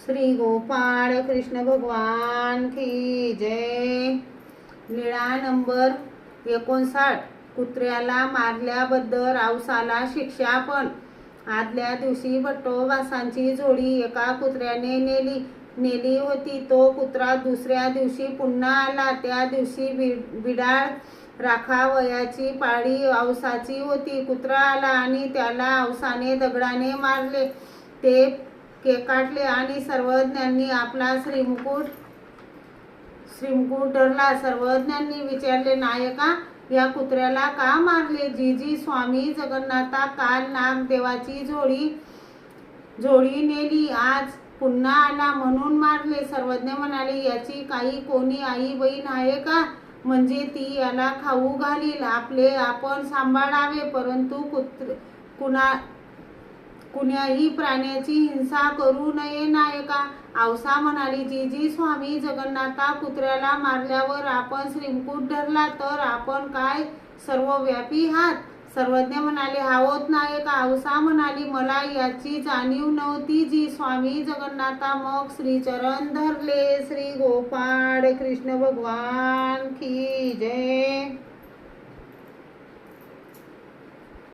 श्री गोपाळ कृष्ण भगवान की जय। लीळा नंबर 59। कुत्र्याला मारल्याबद्दल औसाला शिक्षा पण। आदल्या दिवशी भट्टोबासांची जोडी एका कुत्र्याने नेली होती। तो कुत्रा दुसऱ्या दिवशी पुन्हा आला। त्या दिवशी बिडाळ राखावयाची पाळी औसाची होती। कुत्रा आला आणि त्याला औसाने दगडाने मारले। ते केकाटले आणि सर्वज्ञांनी आपला श्रीमुकुट धरला। सर्वज्ञांनी विचारले, नायका, या कुत्र्याला का मारले? जीजी स्वामी जगन्नाथा काल नागदेवाची जोडी नेली, आज पुन्हा आला म्हणून मारले। सर्वज्ञ म्हणाले, याची काही कोणी आई बहीण आहे का? म्हणजे ती याला खाऊ घालील। आपले आपण सांभाळावे, परंतु कुण्याही प्राण्याची हिंसा करू नये नायका। औसा म्हणाली, जीजी स्वामी जगन्नाथा, कुत्र्याला मारल्यावर आपण श्रीमुकुट धरला तर आपण काय सर्वव्यापी आहात? सर्वज्ञ म्हणाले, आहोत नायका। औसा म्हणाली, मला याची जाणीव नव्हती जी स्वामी जगन्नाथा। मग श्रीचरण धरले। श्री गोपाळ कृष्ण भगवान की जय।